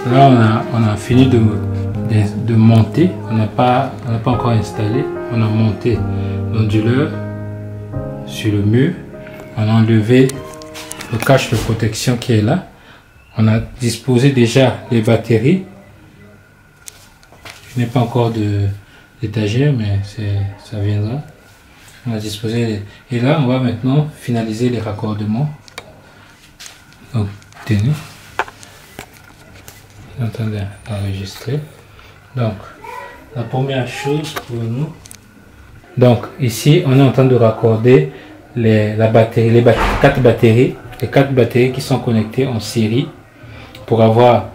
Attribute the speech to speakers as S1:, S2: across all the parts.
S1: Là, on a fini de monter. On n'a pas encore installé. On a monté l'onduleur sur le mur. On a enlevé le cache de protection qui est là. On a disposé déjà les batteries. Je n'ai pas encore d'étagère, mais ça viendra. On a disposé et là on va maintenant finaliser les raccordements. Donc tenez, je suis en train d'enregistrer. Donc la première chose pour nous, donc ici on est en train de raccorder les 4 batteries qui sont connectées en série pour avoir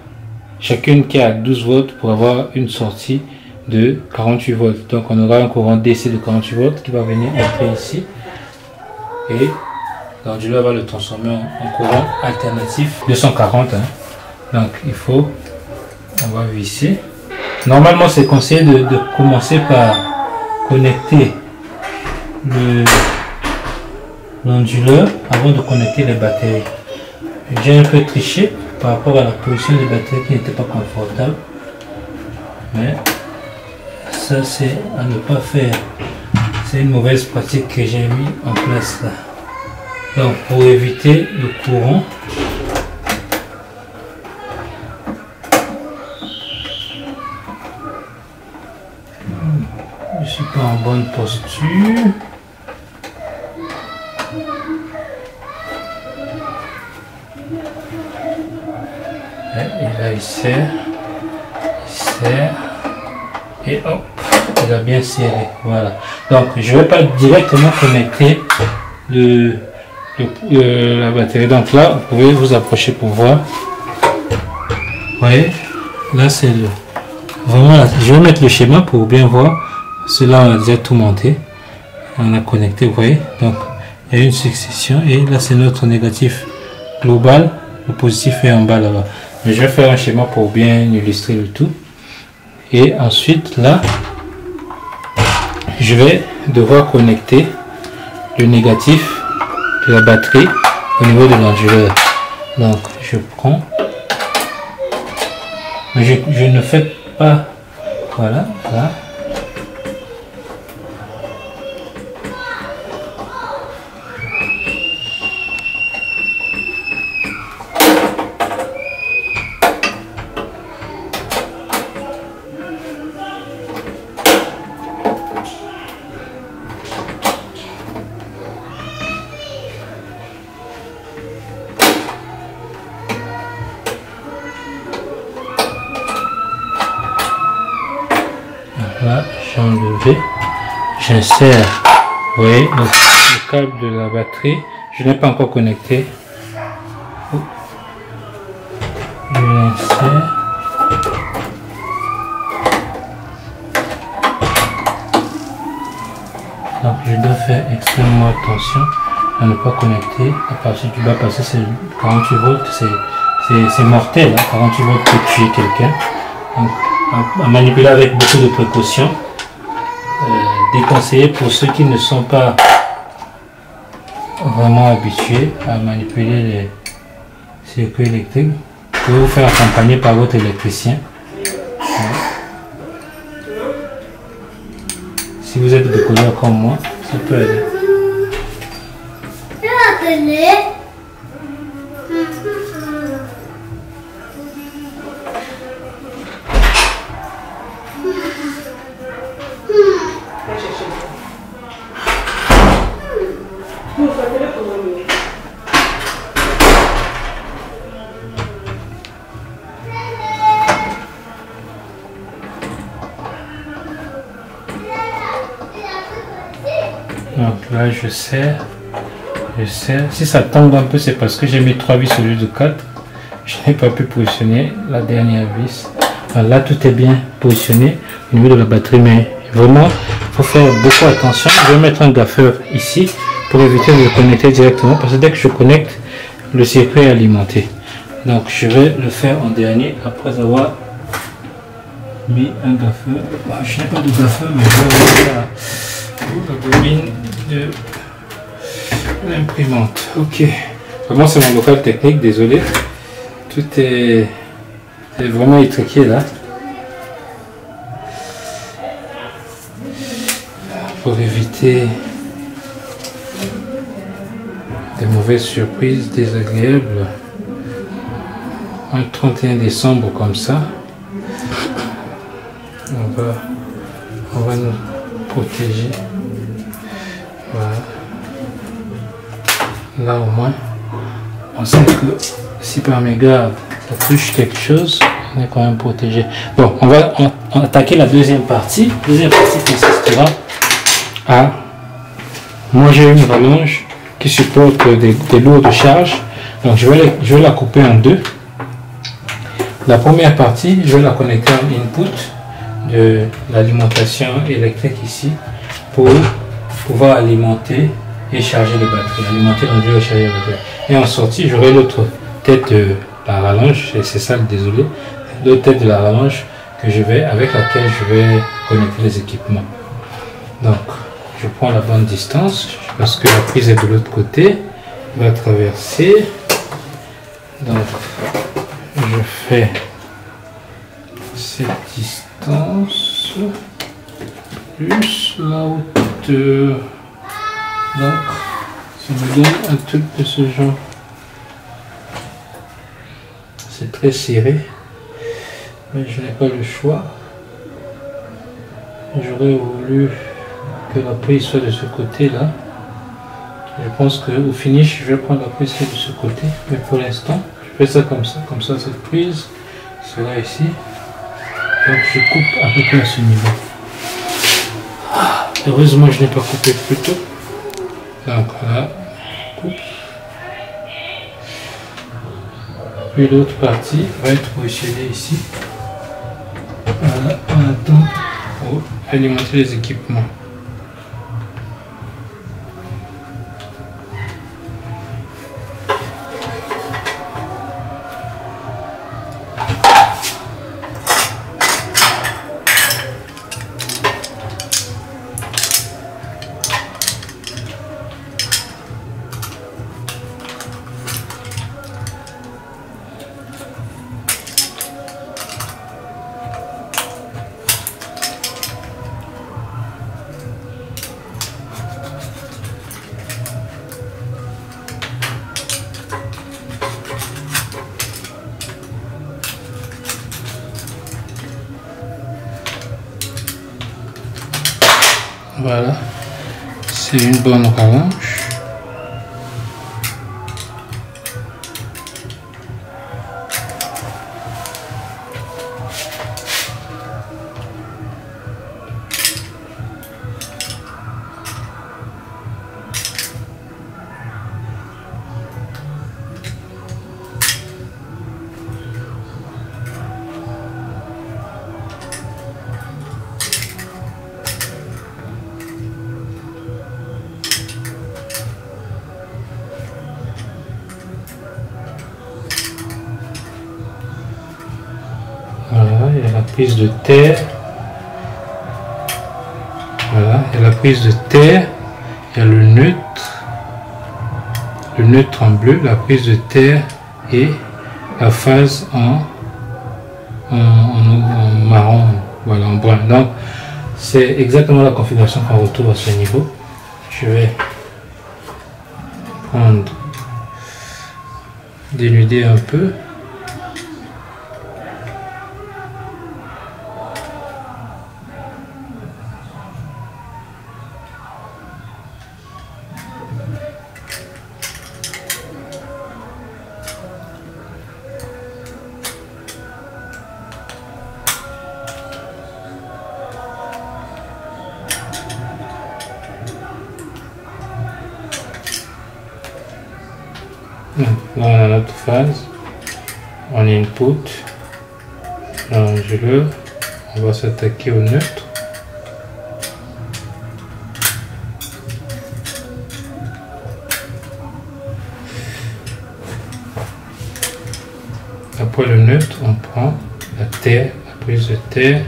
S1: chacune qui a 12 volts pour avoir une sortie de 48 volts. Donc on aura un courant DC de 48 volts qui va venir entrer ici et l'onduleur va le transformer en courant alternatif 240 hein. Donc il faut, on va visser. Normalement c'est conseillé de commencer par connecter l'onduleur avant de connecter les batteries. J'ai un peu triché par rapport à la position des batteries qui n'était pas confortable, mais ça c'est à ne pas faire. C'est une mauvaise pratique que j'ai mis en place là. Donc pour éviter le courant, je suis pas en bonne posture. Et là il serre, et hop, il a bien serré. Voilà. Donc je ne vais pas directement connecter la batterie. Donc là vous pouvez vous approcher pour voir. Vous voyez, là c'est le vraiment là, je vais mettre le schéma pour bien voir. Cela on a déjà tout monté, on a connecté, vous voyez. Donc il y a une succession et là c'est notre négatif global, le positif est en bas là-bas. Mais je vais faire un schéma pour bien illustrer le tout. Et ensuite là je vais devoir connecter le négatif de la batterie au niveau de l'onduleur. Donc je prends, mais je ne fais pas, voilà, là. Là, j'ai enlevé, j'insère, vous voyez, donc, le câble de la batterie, je n'ai pas encore connecté. Je l'insère. Donc je dois faire extrêmement attention à ne pas connecter à partir du bas parce que c'est 48 volts, c'est mortel, hein, 48 volts peut tuer quelqu'un. Donc, à manipuler avec beaucoup de précautions, déconseillé pour ceux qui ne sont pas vraiment habitués à manipuler les circuits électriques. Vous pouvez vous faire accompagner par votre électricien. Si vous êtes décolleur comme moi, ça peut aider. Donc là je serre, si ça tombe un peu c'est parce que j'ai mis 3 vis au lieu de 4, je n'ai pas pu positionner la dernière vis. Alors là tout est bien positionné au niveau de la batterie, mais vraiment il faut faire beaucoup attention. Je vais mettre un gaffeur ici pour éviter de le connecter directement parce que dès que je connecte le circuit est alimenté. Donc je vais le faire en dernier après avoir mis un gaffeur. Je n'ai pas de gaffeur mais je vais avoir la bobine de l'imprimante. Ok, vraiment c'est mon local technique, désolé, tout est est vraiment étriqué là. Pour éviter des mauvaises surprises désagréables. Un 31 décembre comme ça, on va nous protéger. Voilà. Là au moins, on sait que si par mégarde on touche quelque chose, on est quand même protégé. Bon, on va attaquer la deuxième partie. La deuxième partie consistera à manger une rallonge qui supporte des lourdes charges. Donc je vais la couper en deux. La première partie, je vais la connecter en input de l'alimentation électrique ici pour pouvoir alimenter et charger les batteries. Alimenter l'onduleur et charger les batteries. Et en sortie, j'aurai l'autre tête de la rallonge, c'est ça, désolé, l'autre tête de la rallonge avec laquelle je vais connecter les équipements. Donc, je prends la bonne distance parce que la prise est de l'autre côté, va traverser. Donc, je fais cette distance plus la hauteur. Donc, ça me donne un truc de ce genre. C'est très serré, mais je n'ai pas le choix. J'aurais voulu que la prise soit de ce côté là. Je pense qu'au finish, je vais prendre la prise qui est de ce côté, mais pour l'instant, je fais ça comme ça cette prise sera ici. Donc je coupe à peu près à ce niveau. Heureusement, je n'ai pas coupé plus tôt. Donc voilà, coupe. Puis l'autre partie va être positionnée ici. Voilà, on attend pour alimenter les équipements. Voilà, c'est une bonne rallonge. Voilà, il y a la prise de terre. Voilà, il y a la prise de terre. Il y a le neutre en bleu, la prise de terre et la phase en marron, voilà, en brun. Donc, c'est exactement la configuration qu'on retrouve à ce niveau. Je vais prendre, dénuder un peu. Là on a notre phase, on input, l'onduleur, on va s'attaquer au neutre. Après le neutre, on prend la terre, la prise de terre.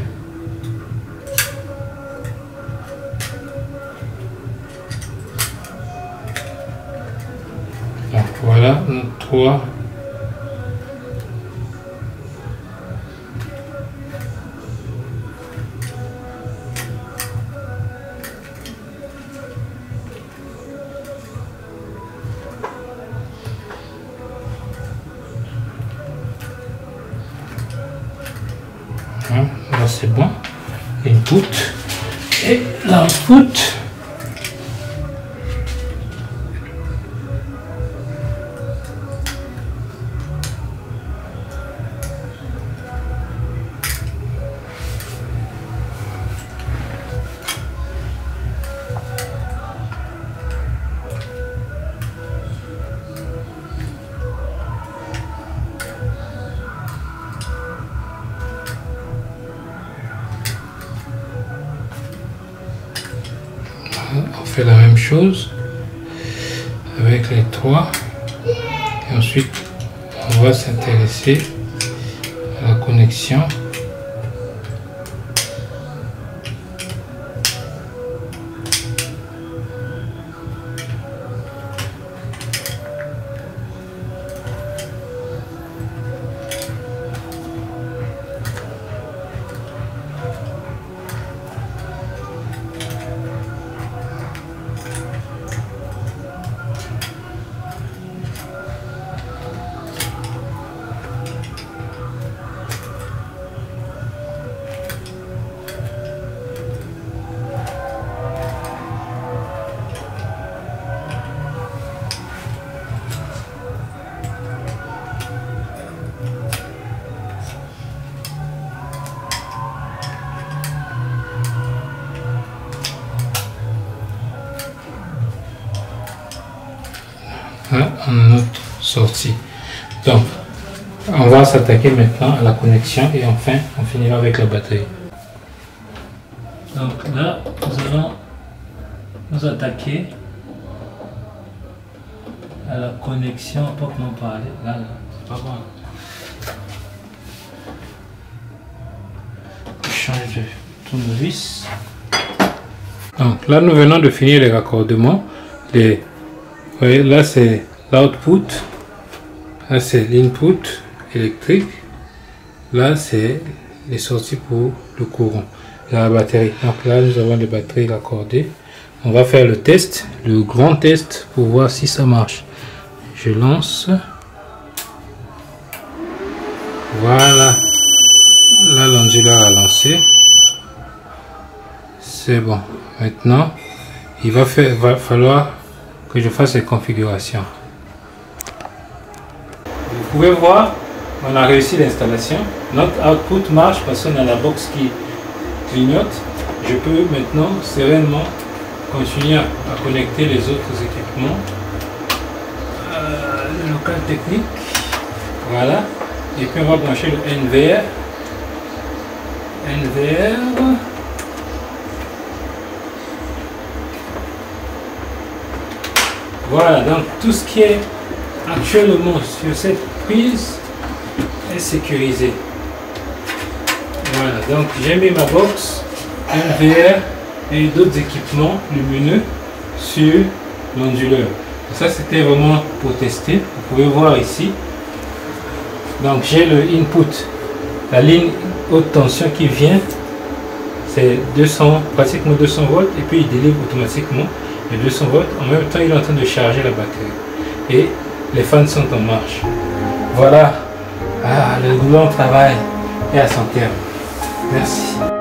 S1: Donc voilà nos trois l'input et l'output. On fait la même chose avec les trois et ensuite on va s'intéresser à la connexion. Notre sortie. Donc on va s'attaquer maintenant à la connexion et enfin on finira avec la batterie. Donc là nous allons nous attaquer à la connexion à proprement parler. Là, c'est pas bon. Je change de tournevis. Donc là nous venons de finir les raccordements. Vous voyez, là c'est l'output, là c'est l'input électrique, là c'est les sorties pour le courant, la batterie. Donc là nous avons les batteries raccordées. On va faire le test, le grand test pour voir si ça marche. Je lance. Voilà, là l'onduleur a lancé. C'est bon. Maintenant il va falloir que je fasse les configurations. Vous pouvez voir, on a réussi l'installation. Notre output marche parce qu'on a la box qui clignote. Je peux maintenant sereinement continuer à connecter les autres équipements. Le local technique, voilà. Et puis on va brancher le NVR. Voilà, donc tout ce qui est actuellement sur cette prise est sécurisé. Voilà, donc j'ai mis ma box NVR et d'autres équipements lumineux sur l'onduleur. Ça c'était vraiment pour tester. Vous pouvez voir ici. Donc j'ai le input, la ligne haute tension qui vient, c'est pratiquement 200 volts et puis il délivre automatiquement les 200 volts. En même temps il est en train de charger la batterie et les fans sont en marche. Voilà, le long travail est à son terme. Merci.